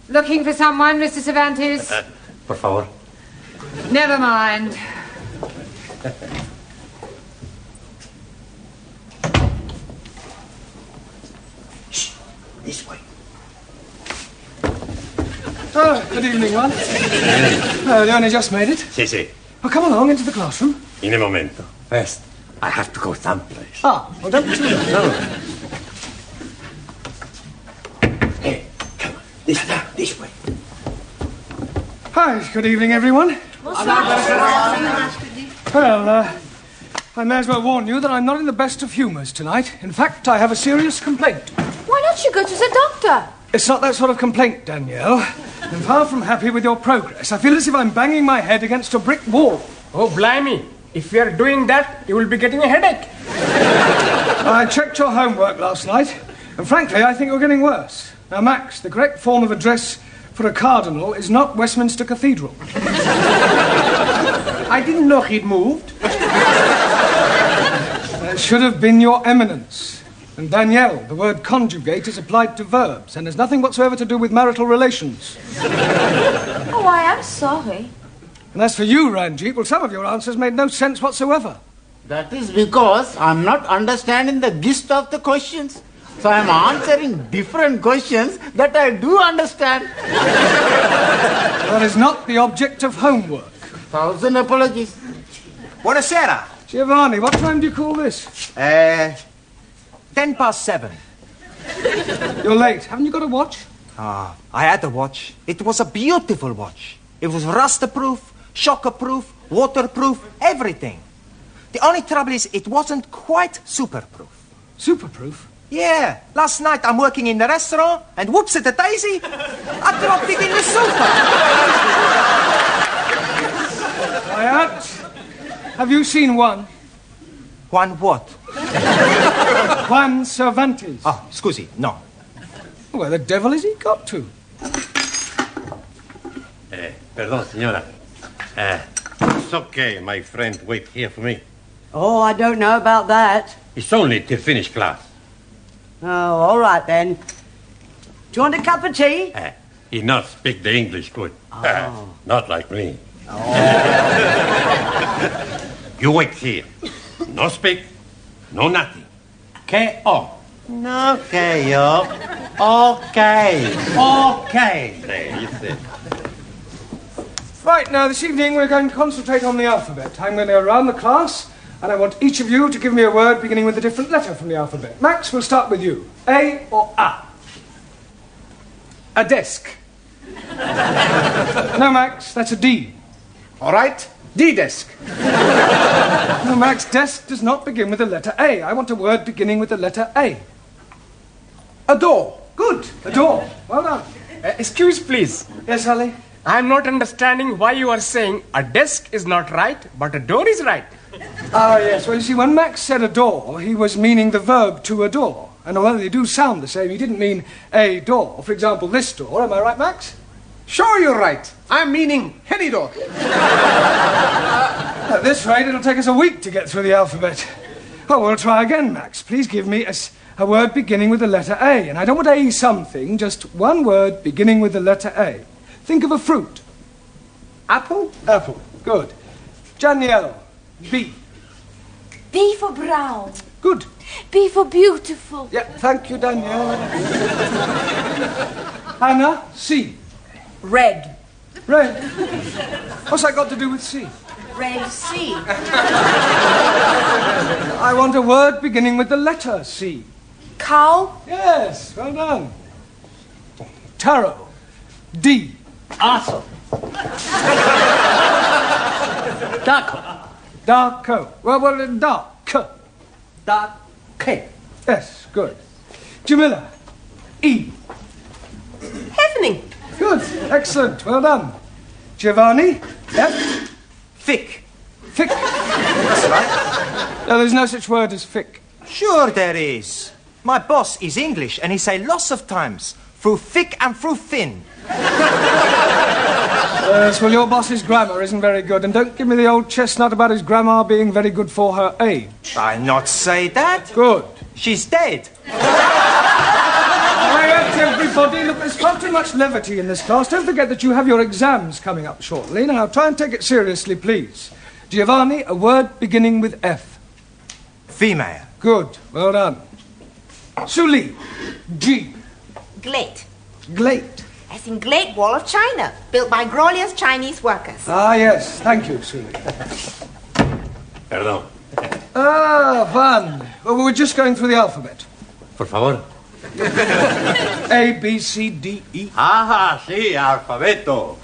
Looking for someone, Mr. Cervantes? Por favor. Never mind. Shh, this way. Oh, good evening, one. Oh, they only just made it. Sí, sí. Well, come along into the classroom. In a momento. First, I have to go someplace. Ah, well, don't be too late. No. Hey, come on. This way. Hi, good evening, everyone. Well, I may as well warn you that I'm not in the best of humours tonight. In fact, I have a serious complaint. Why don't you go to the doctor? It's not that sort of complaint, Danielle. I'm far from happy with your progress. I feel as if I'm banging my head against a brick wall. Oh, blimey. If you're doing that, you will be getting a headache. I checked your homework last night, and frankly, I think you're getting worse. Now, Max, the correct form of address for a cardinal is not Westminster Cathedral. I didn't know he'd moved. It should have been Your Eminence. And Danielle, the word conjugate is applied to verbs and has nothing whatsoever to do with marital relations. Oh, I am sorry. And as for you, Ranjit, well, some of your answers made no sense whatsoever. That is because I'm not understanding the gist of the questions. So I'm answering different questions that I do understand. That is not the object of homework. 1,000 apologies. Buonasera. Giovanni, what time do you call this? 7:10. You're late. Haven't you got a watch? I had a watch. It was a beautiful watch. It was rust-proof, shock-proof, waterproof, everything. The only trouble is it wasn't quite super-proof. Super-proof? Yeah. Last night I'm working in the restaurant and whoops at a daisy, I dropped it in the sofa. Quiet. Have you seen one? One what? Juan Cervantes. Oh, scusi, no. Where the devil has he got to? Perdón, señora. It's okay, my friend. Wait here for me. Oh, I don't know about that. It's only to finish class. Oh, all right then. Do you want a cup of tea? He not speak the English good. Oh. Not like me. You wait here. No speak, no nothing. K.O. Okay, yo. Okay. Okay. There, you see. Right, now this evening we're going to concentrate on the alphabet. I'm going to go around the class and I want each of you to give me a word beginning with a different letter from the alphabet. Max, we'll start with you. A or A? A desk. No, Max, that's a D. All right. D-desk. No, Max, desk does not begin with the letter A. I want a word beginning with the letter A. A door. Good, a door. Well done. Excuse, please. Yes, Ali? I'm not understanding why you are saying a desk is not right, but a door is right. Ah, yes. Well, you see, when Max said adore, he was meaning the verb to adore. And although they do sound the same, he didn't mean a door. For example, this door. Am I right, Max? Sure, you're right. I'm meaning any door. At this rate, it'll take us a week to get through the alphabet. Oh, we'll try again, Max. Please give me a word beginning with the letter A. And I don't want A something, just one word beginning with the letter A. Think of a fruit. Apple? Apple. Good. Danielle. B. B for brown. Good. B for beautiful. Yeah, thank you, Danielle. Hannah. C. Red. Red. What's that got to do with C? Red C. I want a word beginning with the letter C. Cow. Yes, well done. Tarot. D. Awesome. Duck. Darko. Well, dark. Duck. K. Yes, good. Jamila. E. Happening. Good, excellent, well done. Giovanni. F. Thick. Thick. That's right. No, there's no such word as thick. Sure there is. My boss is English and he say lots of times through thick and through thin. Yes, well, your boss's grammar isn't very good, and don't give me the old chestnut about his grandma being very good for her age. I not say that. Good. She's dead. Quiet, everybody. Look, there's far too much levity in this class. Don't forget that you have your exams coming up shortly. Now, try and take it seriously, please. Giovanni, a word beginning with F. Female. Good. Well done. Suli. G. Glade. Glate. As in Great Wall of China, built by glorious Chinese workers. Ah, yes. Thank you, Suli. Perdón. Van. Well, we're just going through the alphabet. Por favor. A, B, C, D, E. Ah, sí, alfabeto.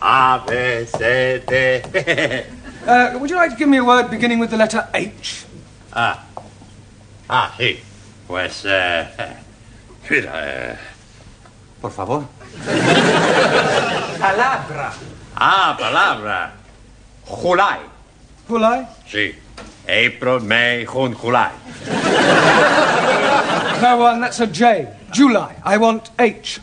A, B, C, D. Would you like to give me a word beginning with the letter H? Sí. Pues, mira, por favor. Palabra. Palabra. July. July? Sí. April, May, June, July. No, one, that's a J. July. I want H.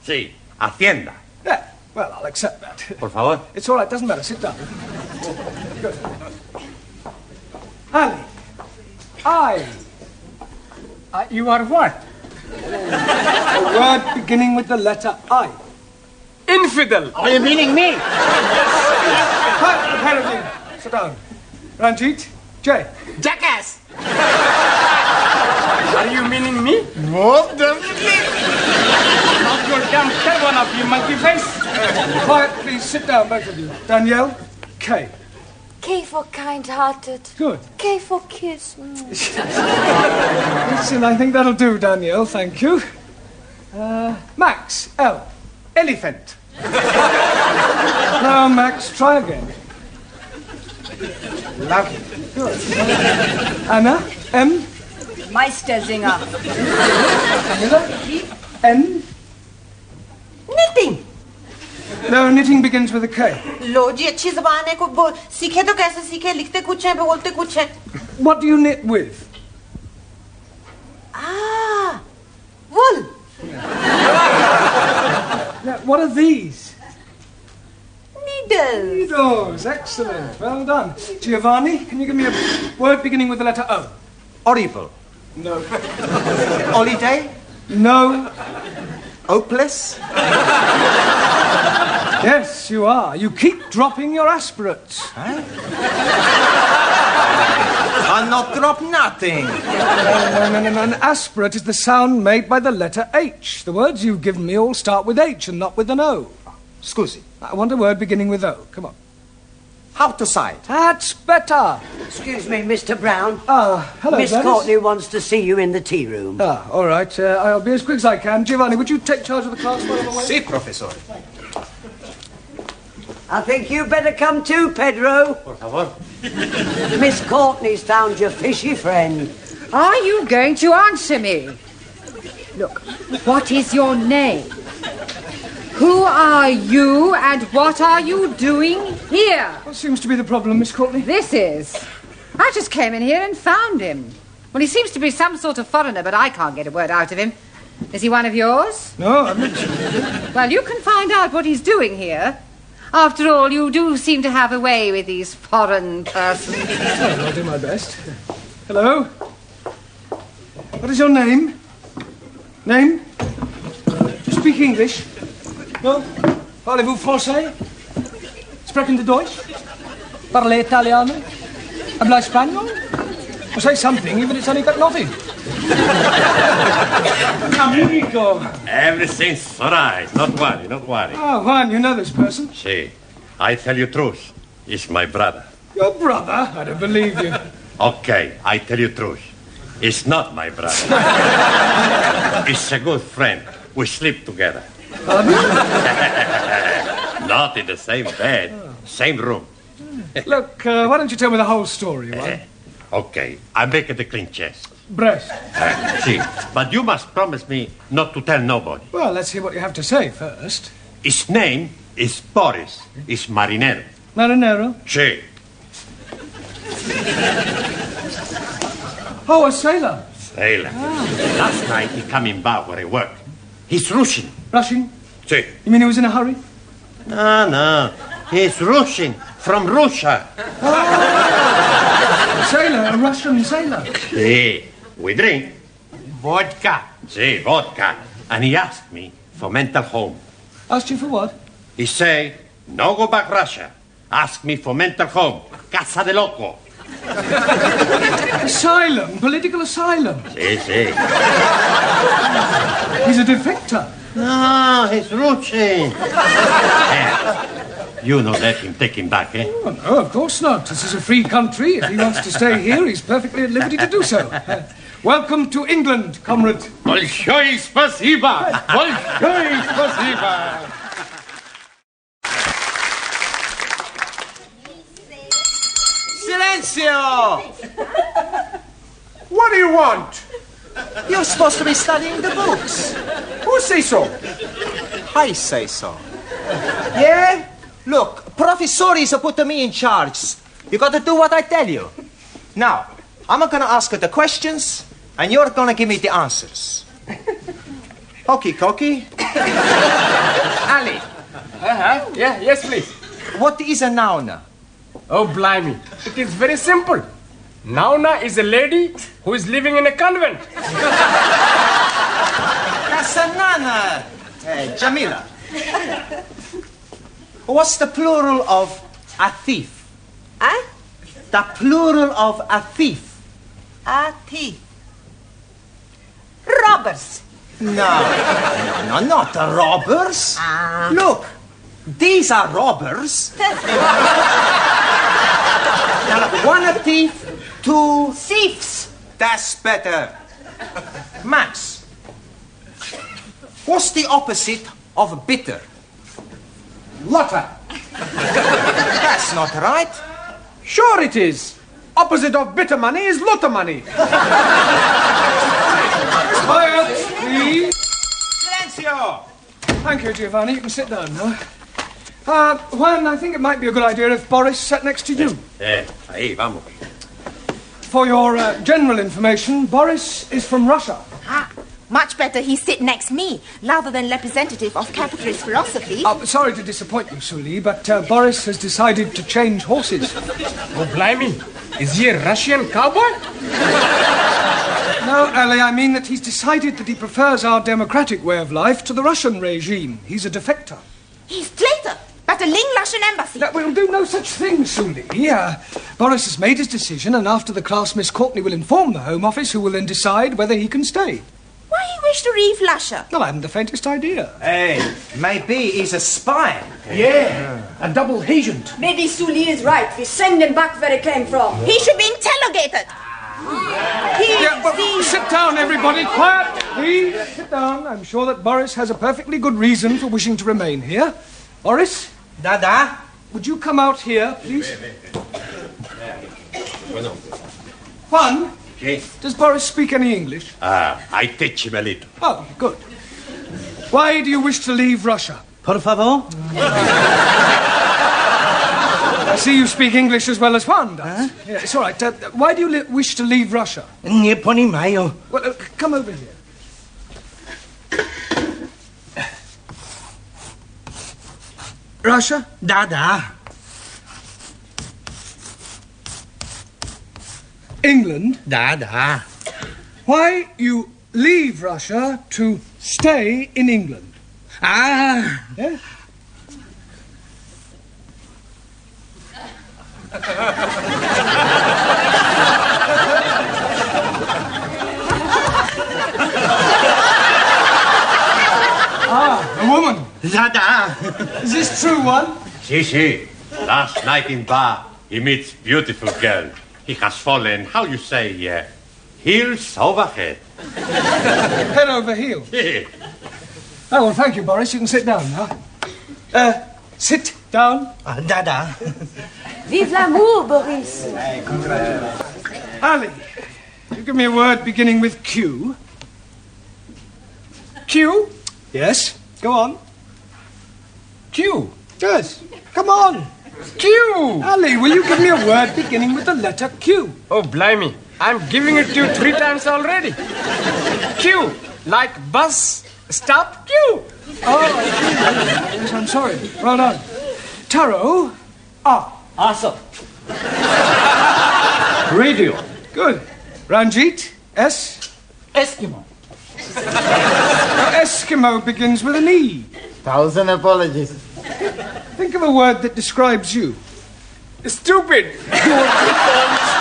Sí. Hacienda. Yeah, well, I'll accept that. Por favor. It's all right, doesn't matter. Sit down. Good. Ali. I. You are what? A word beginning with the letter I. Infidel. Are you meaning me? Quiet, the pair of you. Sit down. Ranjit. J. Jackass. Are you meaning me? No, definitely. Not your damn tail one of you, monkey face. Quiet, please. Sit down, both of you. Danielle. K. K for kind-hearted. Good. K for kiss. Listen, I think that'll do, Danielle. Thank you. Max. L. Elephant. Now, Max, try again. Lovely. Good. Anna. M. Meistersinger. Camilla. N. Knitting. No, knitting begins with a K. लो जी अच्छी जबान है को सीखे तो कैसे सीखे लिखते कुछ हैं बोलते कुछ हैं What do you knit with? wool. Now, what are these? Needles. Needles. Excellent. Well done. Giovanni, can you give me a word beginning with the letter O? Horrible. No. Holiday. No. Hopeless. Yes, you are. You keep dropping your aspirates. I'll not drop nothing. No. An aspirate is the sound made by the letter H. The words you've given me all start with H and not with an O. Scusi. I want a word beginning with O. Come on. How to sight? That's better. Excuse me, Mr. Brown. Hello, Miss Gladys. Courtney wants to see you in the tea room. All right. I'll be as quick as I can. Giovanni, would you take charge of the class while I'm away? Si, professor. I think you better come too, Pedro. Por favor. Miss Courtney's found your fishy friend. Are you going to answer me? Look, what is your name? Who are you and what are you doing here? What seems to be the problem, Miss Courtney? This is. I just came in here and found him. Well, he seems to be some sort of foreigner, but I can't get a word out of him. Is he one of yours? No, I'm not. Well, you can find out what he's doing here. After all, you do seem to have a way with these foreign persons. Well, I'll do my best. Hello? What is your name? Name? Speak English? No? Parlez-vous français? Sprechen Sie Deutsch? Parle Italiano? Habla Español? Well, say something, even if it's only got nothing. Amigo. Everything's all right. Not worry, not worry. Oh, Juan, you know this person? Sí. I tell you truth. He's my brother. Your brother? I don't believe you. Okay, I tell you truth. He's not my brother. He's a good friend. We sleep together. Not in the same bed, same room. Look, why don't you tell me the whole story, Juan? Okay, I make it a clean chest. Breast. See, but you must promise me not to tell nobody. Well, let's hear what you have to say first. His name is Boris. He's marinero. Marinero? Sí. Oh, a sailor. Sailor. Last night he come in bar where I work. He's Russian. Russian? Si. You mean he was in a hurry? No. He's Russian. From Russia. A sailor, a Russian sailor. Si. We drink. Vodka. Si, vodka. And he asked me for mental home. Asked you for what? He say, no go back Russia. Ask me for mental home. Casa de loco. Asylum, political asylum. Si. He's a defector. No, he's Russian. You no let him take him back, eh? Oh, no, of course not. This is a free country. If he wants to stay here, he's perfectly at liberty to do so. Welcome to England, comrade. Большое спасибо! Большое спасибо! Silencio! What do you want? You're supposed to be studying the books. Who say so? I say so. Yeah? Look, professores put me in charge. You got to do what I tell you. Now, I'm gonna ask you the questions, and you're gonna give me the answers. Hokey cokey. Ali, Yes, please. what is a noun? Oh, blimey. It is very simple. Nauna is a lady who is living in a convent. That's a nana. Jamila. What's the plural of a thief? Huh? The plural of a thief. A thief. Robbers. No, not the robbers. Look, these are robbers. Now, one a thief, two Thieves. That's better. Max, what's the opposite of bitter? Lotter. That's not right. Sure it is. Opposite of bitter money is lotter money. Quiet, please. Silencio! Thank you, Giovanni. You can sit down now. Juan, I think it might be a good idea if Boris sat next to you. Ahí, vamos. For your general information, Boris is from Russia. Much better he sit next me, rather than representative of capitalist philosophy. Sorry to disappoint you, Sully, but Boris has decided to change horses. Oh, blimey. Is he a Russian cowboy? No, Ali, I mean that he's decided that he prefers our democratic way of life to the Russian regime. He's a defector. He's traitor, but a Ling Russian embassy. That will do no such thing, Sully. Boris has made his decision, and after the class, Miss Courtney will inform the Home Office, who will then decide whether he can stay. Why he wish to leave Russia? Well, I haven't the faintest idea. Hey, maybe he's a spy. Yeah, a double agent. Maybe Sully is right. We send him back where he came from. He should be interrogated. Sit down, everybody. Quiet, please. Sit down. I'm sure that Boris has a perfectly good reason for wishing to remain here. Boris, Dada? would you come out here, please? Juan, does Boris speak any English? I teach him a little. Oh, good. Why do you wish to leave Russia? Por favor. I see you speak English as well as Juan does. Yeah, it's all right. Why do you wish to leave Russia? Nie понимаю. Well, come over here. Russia? Да. England? Да. Why you leave Russia to stay in England? Ah. Yeah? A woman. Да. Is this true, one? Si. Last night in bar, he meets beautiful girl. He has fallen, how you say, heels over head. Head over heels. Oh, well, thank you, Boris. You can sit down now. Sit down. Да. Vive l'amour, Boris. Ali, you give me a word beginning with Q. Q? Yes, go on. Q. Yes, come on. Q. Ali, will you give me a word beginning with the letter Q? Oh, blimey. I'm giving it to you 3 times already. Q. Like bus, stop, Q. Yes, I'm sorry. Well done. Taro, A. Awesome. Radio. Good. Ranjit, S. Eskimo. Now, Eskimo begins with an E. 1,000 apologies. Think of a word that describes you. Stupid.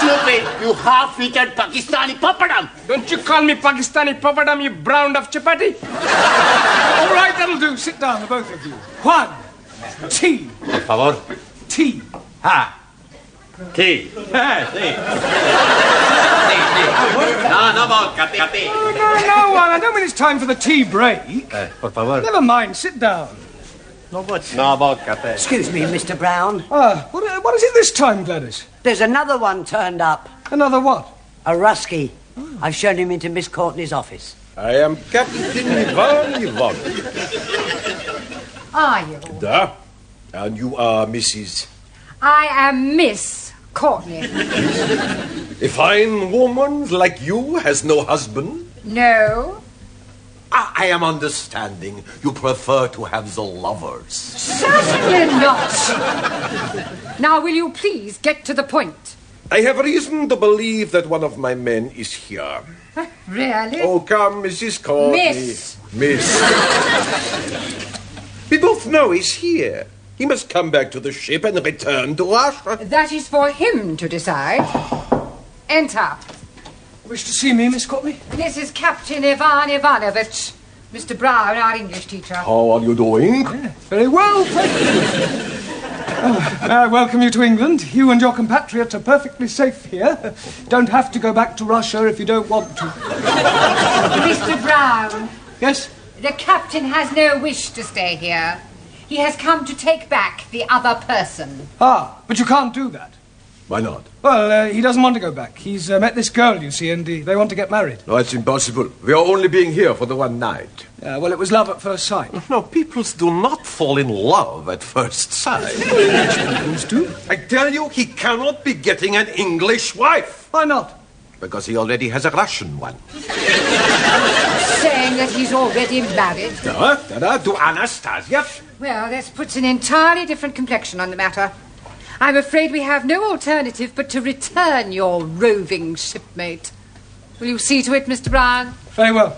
Stupid, you half-eaten Pakistani papadam. Don't you call me Pakistani papadam, you brown of chapati. All right, that'll do. Sit down, the both of you. Juan, T. Por favor. T. Ha. Tea. Sí. No vodka, tea. No, Juan, I don't mean it's time for the tea break. Por favor. Never mind, sit down. No vodka, tea. Excuse me, Mr. Brown. What is it this time, Gladys? There's another one turned up. Another what? A Rusky. I've shown him into Miss Courtney's office. I am Captain Ivan Ivanovich. Are you? Da. And you are Mrs. I am Miss Courtney. A fine woman like you has no husband? No. I am understanding you prefer to have the lovers. Certainly not. Now, will you please get to the point? I have reason to believe that one of my men is here. Really? Oh, come, Mrs. Courtney. Miss. We both know he's here. He must come back to the ship and return to Russia. That is for him to decide. Enter. Wish to see me, Miss Courtney? This is Captain Ivan Ivanovich. Mr. Brown, our English teacher. How are you doing? Very well, thank you. I welcome you to England. You and your compatriots are perfectly safe here. Don't have to go back to Russia if you don't want to. Mr. Brown. Yes? The captain has no wish to stay here. He has come to take back the other person. But you can't do that. Why not? Well, he doesn't want to go back. He's met this girl, you see, and they want to get married. No, it's impossible. We are only being here for the one night. Well, it was love at first sight. No, people do not fall in love at first sight. Peoples do. I tell you, he cannot be getting an English wife. Why not? Because he already has a Russian one. Saying that he's already married. To Anastasia. Well, this puts an entirely different complexion on the matter. I'm afraid we have no alternative but to return your roving shipmate. Will you see to it, Mr. Brown? Very well.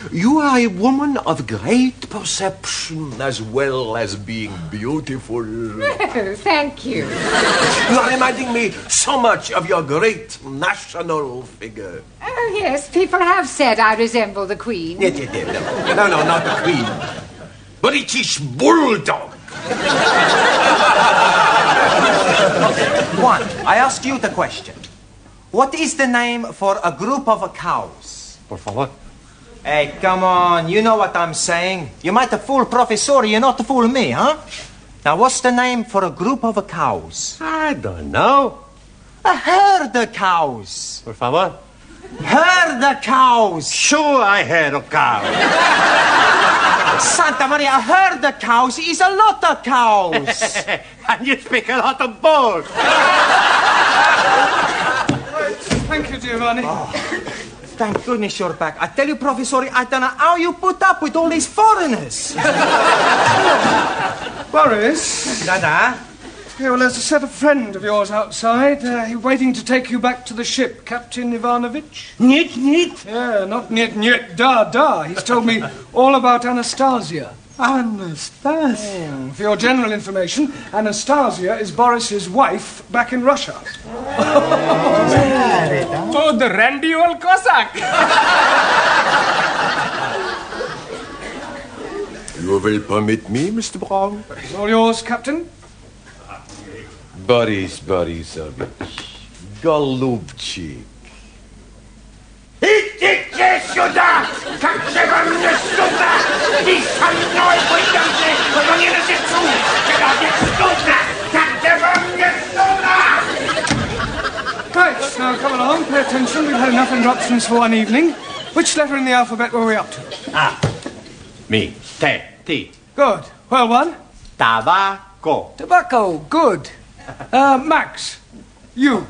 You are a woman of great perception as well as being beautiful. Oh, thank you. You are reminding me so much of your great national figure. Oh, yes, people have said I resemble the Queen. No, not the Queen. British Bulldog. Juan, I ask you the question. What is the name for a group of cows? Por favor. Hey, come on, you know what I'm saying. You might have fooled Professor, you not to fool me, huh? Now, what's the name for a group of cows? I don't know. A herd of cows. Por favor. Herd of cows. Sure, I heard a cow. Santa Maria, a herd of cows is a lot of cows. And you speak a lot of both. Thank you, Giovanni. Thank goodness you're back. I tell you, Professor, I don't know how you put up with all these foreigners. Boris? Dada? Yeah, well, there's a set of friend of yours outside. He's waiting to take you back to the ship, Captain Ivanovich. Niet. Yeah, not niet, da. He's told me all about Anastasia. Anastasia? For your general information, Anastasia is Boris's wife back in Russia. Oh, the randy old Cossack. You will permit me, Mr. Brown? It's all yours, Captain. Boris Borisovich. Голубчик. Идите сюда! Как же вам не стыдно? И со мной пойдемте, но не на сецу! Когда не стыдно! Как же вам не стыдно? Right, now come along, pay attention. We've had enough interruptions for one evening. Which letter in the alphabet were we up to? Me. T. Good. Well, one. Tabaco. Tobacco. Good. Max. You.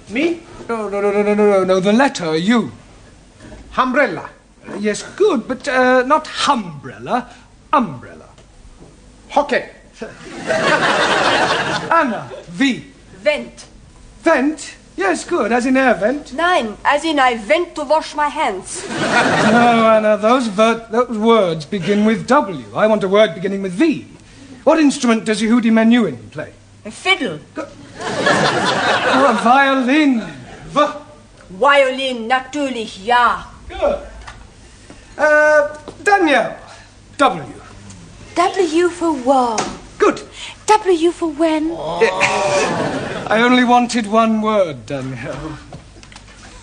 Me? No, the letter U. Umbrella. Yes, good, but not umbrella, umbrella. Okay. Anna, V. Vent. Vent? Yes, good, as in air vent. Nein, as in I went to wash my hands. No, Anna, those words begin with W. I want a word beginning with V. What instrument does Yehudi Menuhin play? A fiddle. Oh, a violin. Violin, natürlich, ja. Good. Danielle. W. W for war. Good. W for when. I only wanted one word, Danielle.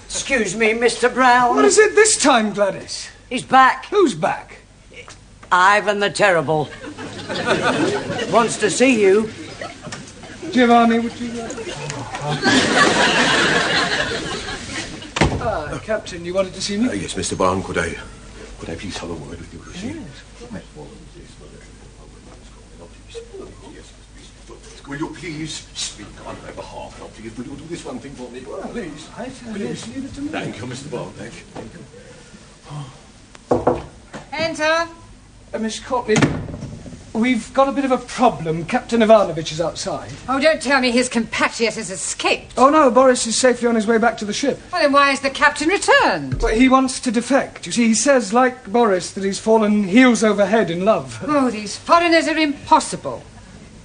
Excuse me, Mr. Brown. What is it this time, Gladys? He's back. Who's back? Ivan the Terrible. Wants to see you. Giovanni, would you Captain, you wanted to see me? Yes, Mr. Brown, could I please have a word with you? Will you please speak on my behalf? Now, please, will you do this one thing for me? Please. Please, leave it to me. Thank you, Mr. Brown. Thank you. Enter. Miss Courtney, we've got a bit of a problem. Captain Ivanovich is outside. Oh, don't tell me his compatriot has escaped. Oh, no, Boris is safely on his way back to the ship. Well, then why has the captain returned? Well, he wants to defect. You see, he says, like Boris, that he's fallen heels over head in love. Oh, these foreigners are impossible.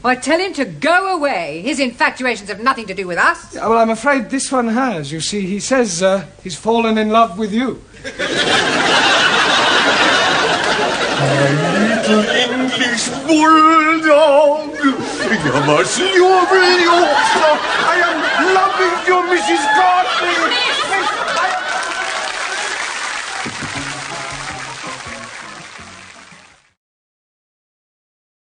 I tell him to go away. His infatuations have nothing to do with us. Yeah, well, I'm afraid this one has. You see, he says he's fallen in love with you. My little English bulldog. You must love you. I am loving you, Mrs. Courtney.